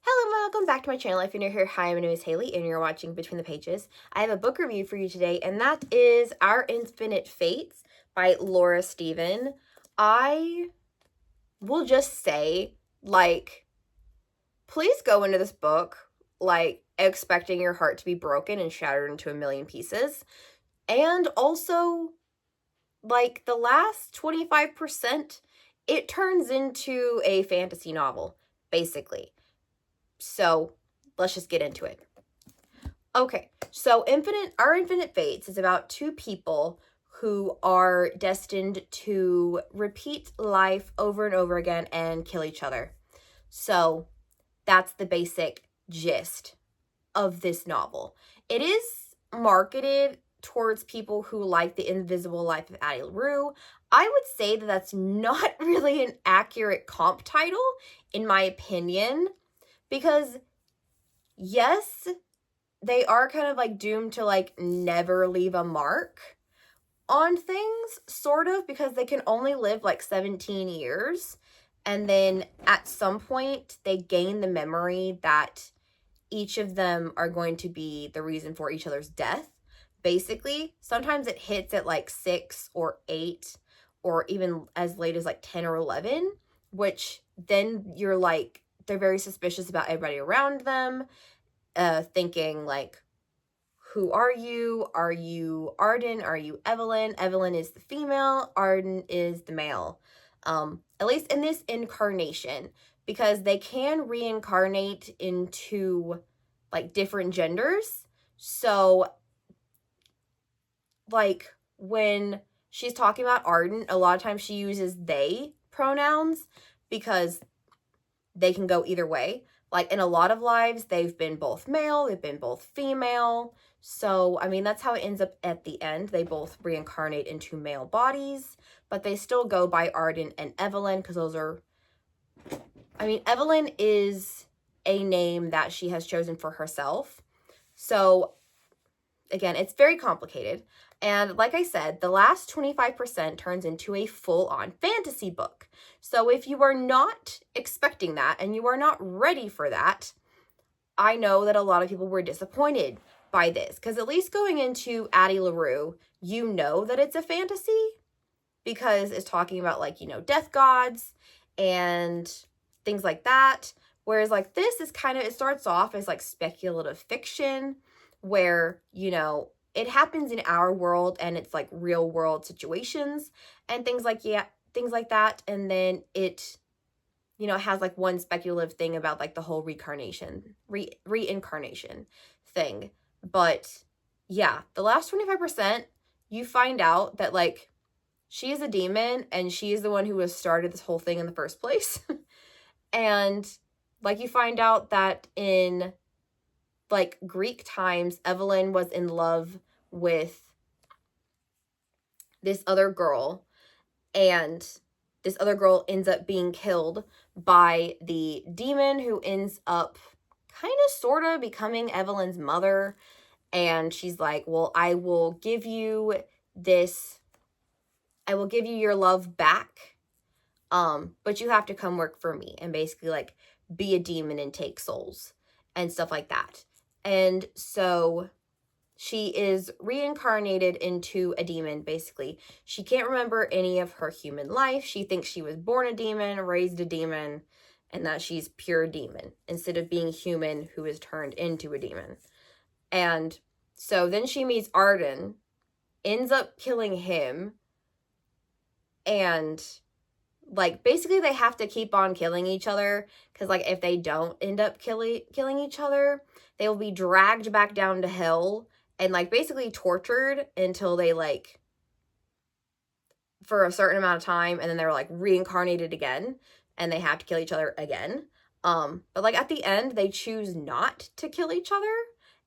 Hello and welcome back to my channel. If you're new here, hi, my name is Haley and you're watching Between the Pages. I have a book review for you today, and that is Our Infinite Fates by Laura Steven. I will just say, please go into this book, expecting your heart to be broken and shattered into a million pieces. And also, the last 25%, it turns into a fantasy novel, basically. So let's just get into it. Okay, so Our Infinite Fates is about two people who are destined to repeat life over and over again and kill each other. So that's the basic gist of this novel. It is marketed towards people who like The Invisible Life of Addie LaRue. I would say that that's not really an accurate comp title, in my opinion, because yes, they are kind of doomed to never leave a mark on things, sort of, because they can only live 17 years. And then at some point they gain the memory that each of them are going to be the reason for each other's death. Basically, sometimes it hits at 6 or 8 or even as late as 10 or 11, which then they're very suspicious about everybody around them, thinking who are you? Are you Arden? Are you Evelyn? Evelyn is the female, Arden is the male. At least in this incarnation, because they can reincarnate into different genders. So when she's talking about Arden, a lot of times she uses they pronouns because they can go either way. In a lot of lives, they've been both male, they've been both female. So, I mean, that's how it ends up at the end. They both reincarnate into male bodies, but they still go by Arden and Evelyn because those are... Evelyn is a name that she has chosen for herself. So, again, it's very complicated. And like I said, the last 25% turns into a full-on fantasy book. So if you are not expecting that and you are not ready for that, I know that a lot of people were disappointed by this. Because at least going into Addie LaRue, you know that it's a fantasy. Because it's talking about, death gods and things like that. Whereas, this is kind of, it starts off as, speculative fiction, where, it happens in our world and it's real world situations and things like that. And then it, has one speculative thing about the whole reincarnation thing. But yeah, the last 25%, you find out that she is a demon and she is the one who has started this whole thing in the first place. And you find out that in Greek times, Evelyn was in love with this other girl, and this other girl ends up being killed by the demon who ends up kind of sort of becoming Evelyn's mother. And she's like, well, I will give you your love back, but you have to come work for me and basically be a demon and take souls and stuff like that. And so she is reincarnated into a demon, basically. She can't remember any of her human life. She thinks she was born a demon, raised a demon, and that she's pure demon instead of being human who is turned into a demon. And so then she meets Arden, ends up killing him, and basically they have to keep on killing each other, because if they don't end up killing each other, they will be dragged back down to hell and basically tortured until they for a certain amount of time, and then they're reincarnated again and they have to kill each other again. But at the end they choose not to kill each other,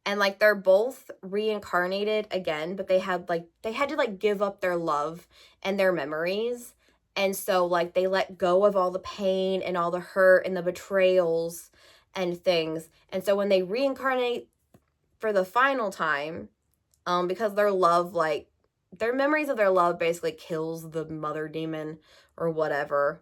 and they're both reincarnated again, but they had to give up their love and their memories. And so they let go of all the pain and all the hurt and the betrayals and things. And so when they reincarnate for the final time, because their love, their memories of their love basically kills the mother demon or whatever.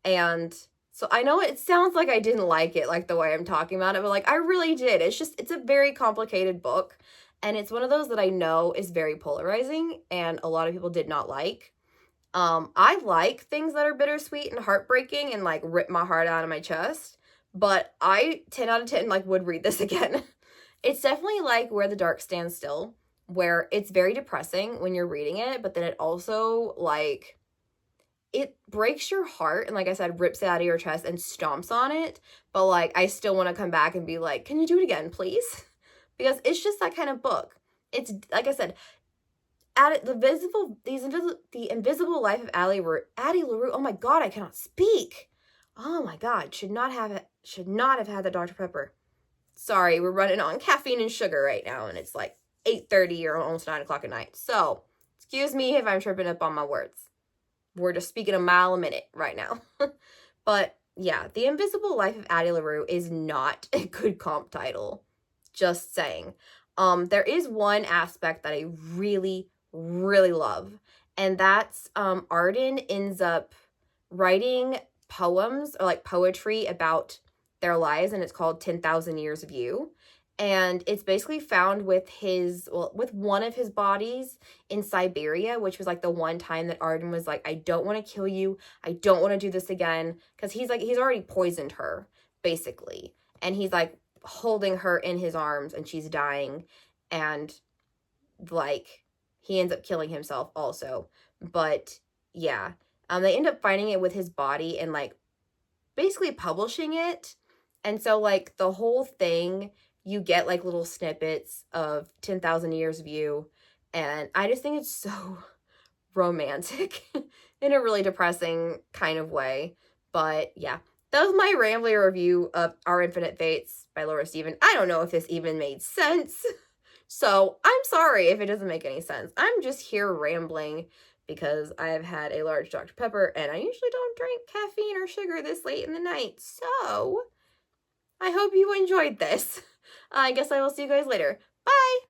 And So I know it sounds like I didn't like it, like the way I'm talking about it, but like I really did. It's a very complicated book. And it's one of those that I know is very polarizing and a lot of people did not like. I like things that are bittersweet and heartbreaking and like rip my heart out of my chest, but I 10 out of 10 like would read this again. It's definitely like Where the Dark Stands Still, where it's very depressing when you're reading it, but then it also like it breaks your heart and like I said rips it out of your chest and stomps on it, but like I still want to come back and be like, "Can you do it again, please?" Because it's just that kind of book. It's like I said, the invisible life of Addie LaRue. Oh my god, I cannot speak. Oh my god, should not have had the Dr. Pepper. Sorry, we're running on caffeine and sugar right now, and it's like 8:30 or almost 9 o'clock at night. So, excuse me if I'm tripping up on my words. We're just speaking a mile a minute right now. But yeah, The Invisible Life of Addie LaRue is not a good comp title. Just saying. There is one aspect that I really, really love, and that's Arden ends up writing poems or like poetry about their lives, and it's called 10,000 Years of You. And it's basically found with with one of his bodies in Siberia, which was like the one time that Arden was like, I don't want to kill you. I don't want to do this again. Because he's already poisoned her, basically. And he's like holding her in his arms and she's dying. And like he ends up killing himself also. But yeah, they end up finding it with his body and like basically publishing it. And so like the whole thing, you get like little snippets of 10,000 Years of You. And I just think it's so romantic in a really depressing kind of way. But yeah, that was my rambling review of Our Infinite Fates by Laura Steven. I don't know if this even made sense. So I'm sorry if it doesn't make any sense. I'm just here rambling because I have had a large Dr. Pepper and I usually don't drink caffeine or sugar this late in the night. So I hope you enjoyed this. I guess I will see you guys later. Bye!